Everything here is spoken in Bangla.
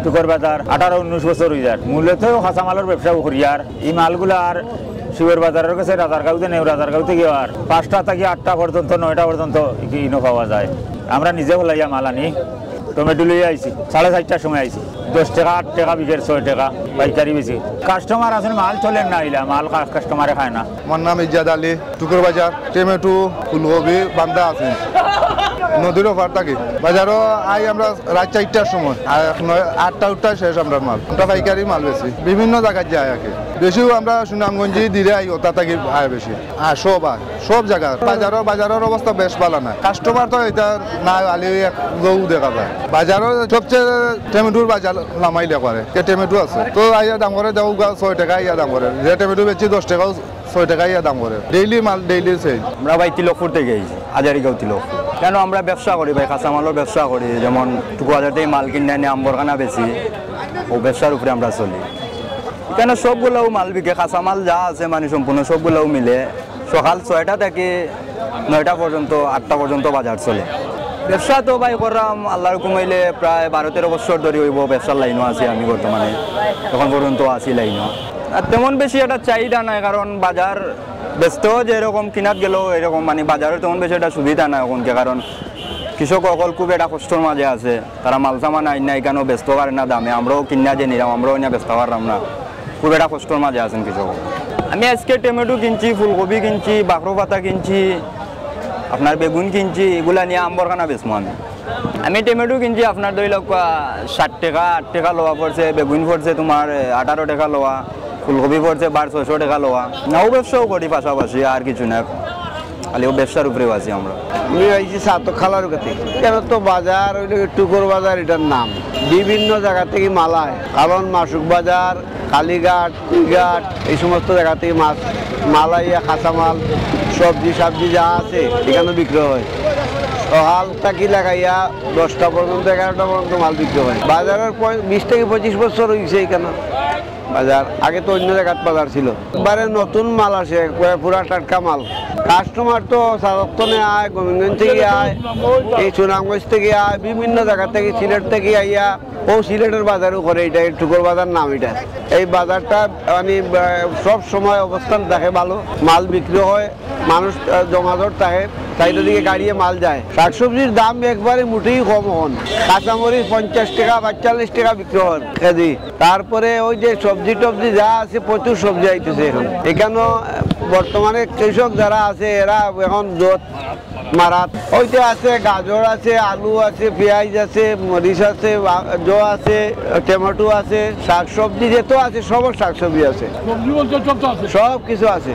টুকর বাজার 18-19 বছর হয়ে যায় মূলত কাঁচামালের ব্যবসা করিয়ার এই মালগুলা আর শিবের বাজারের কাছে রাজারগাঁওতে নেই, রাজারগাঁওতে গিয়ে আর 5টা থেকে 8টা পর্যন্ত 9টা পর্যন্ত ইনো পাওয়া যায়। আমরা নিজে হলাইয়া মাল আনি। টমেটো লিয়ে আইছি 4:30টার সময় আইছি, 10 টাকা 8 টাকা বিঘের 6 টাকা পাইকারি বেশি। কাস্টমার আছেন, মাল চলেন না, আইলা মাল কাস্টমারে খায় না। আমার নাম ইজাদ আলী, টুকুর বাজার। টমেটো, ফুলকপি বান্ধা আছে নদীর ওপার থাকি। বাজারও আই আমরা রাত 4টার সময়, আর 8টা শেষ আমরা মাল। আমরা পাইকারি মাল বেশি বিভিন্ন জায়গায় যায় আগে, বেশিও আমরা সুনামগঞ্জি দিলে আই ওটা থাকি আয় বেশি। আর সব জায়গা বাজারের অবস্থা বেশ ভালো না। কাস্টমার তো এটা না আলি গৌ দেখা যায়। বাজারও সবচেয়ে টমেটোর বাজার নামাইলে করে, টমেটো আছে তো আইয়া দাম করে দেও 6 টাকা ইয়া দাম করে, যে টমেটো বেচি 10 টাকাও 6 টাকা ইয়া দাম করে। ডেইলি মাল ডেইলি সেল। আমরা ভাই তিলকপুর থেকে গেছি, হাজারিগাঁও তিলকপুর। কেন আমরা ব্যবসা করি ভাই, কাঁচামালের ব্যবসা করি। যেমন টুকু হাজার থেকে মাল কিনে আনি আম্বরখানা বেশি, ও ব্যবসার উপরে আমরা চলি। কেন সবগুলোও মাল বিকে, কাঁচামাল যা আছে মানে সম্পূর্ণ সবগুলোও মিলে সকাল 6টা থেকে 9টা পর্যন্ত 8টা পর্যন্ত বাজার চলে। ব্যবসা তো ভাই করলাম আল্লাহর কমাইলে প্রায় 12-13 বছর ধরে হইব ব্যবসার লাইনও আছি আমি বর্তমানে, এখন পর্যন্ত আছি লাইনও। আর তেমন বেশি একটা চাহিদা নাই, কারণ বাজার ব্যস্ত যেরকম কিনাত গেলেও এরকম মানে বাজারের তেমন বেশি একটা সুবিধা নাই এখনকে। কারণ কৃষক অকল খুব একটা কষ্টর মাঝে আছে, তারা মাল সামান আইন না এখানেও ব্যস্ত পারে না দামে, আমরাও কিনা যে নিলাম আমরাও না ব্যস্ত পারলাম না, খুব একটা কষ্টর মাঝে আছেন কৃষক। আমি আজকে টমেটো কিনছি, ফুলকপি কিনছি, বাকরো পাতা কিনছি, আপনার বেগুন কিনছি, এগুলা নিয়ে আম্বরখানা বেচবো আমি টমেটো কিনছি আপনার ধরি লোক 60 টাকা 8 টাকা লোয়া পড়ছে, বেগুন পড়ছে তোমার 18 টাকা লোয়া, ফুলকপি পড়ছে 1200 টাকা লোয়া। নাও ব্যবসাও করি পাশাপাশি, আর কিছু না, খালি ও ব্যবসার উপরেও আছি আমরা। আমি আইছি সাতক খালার কাছে। কেন তো বাজার টুকুর বাজার এটার নাম, বিভিন্ন জায়গা থেকে মাল আয়। কারণ মাসুক বাজার, কালীঘাট, কুইঘাট এই সমস্ত জায়গা থেকে মাল আইয়া কাঁচামাল সবজি যা আছে এখানে বিক্রি হয়। সকাল থাকি লাগাইয়া 10টা পর্যন্ত 11টা পর্যন্ত মাল বিক্রি হয়। বাজারের 20 থেকে 25 বছর হয়েছে এখানে বাজার। আগে তো অন্য জায়গার বাজার ছিল, এবারে নতুন মাল আসে, পুরা টাটকা মাল। কাস্টমার তো সারক্ষণে আয়, গোবিন্দগঞ্জ থেকে আয়, এই সুনামগঞ্জ থেকে আয়, বিভিন্ন জায়গা থেকে, সিলেট থেকে আইয়া ও সিলেটের বাজারও করে। এটা টুকুর বাজার নাম। এটা এই বাজারটা মানে সব সময় অবস্থান থাকে ভালো, মাল বিক্রি হয়, মানুষ জমাজট থাকে, চাইটা দিকে গাড়িয়ে মাল যায়। শাকসবজির দাম একবারে মোটেই কম হন। কাঁচামরিচ 50 টাকা 45 টাকা বিক্রি হন কেজি। তারপরে ওই যে সবজি টবজি যা আছে, প্রচুর সবজি আইতেছে এখন। এখানেও বর্তমানে কৃষক যারা আছে এরা এখন জোট মারাত ওইতে আছে, গাজর আছে, আলু আছে, পেঁয়াজ আছে, মরিচ আছে, জো আছে, টমেটো আছে, শাকসবজি যেত আছে, সব শাকসবজি আছে, সব কিছু আছে।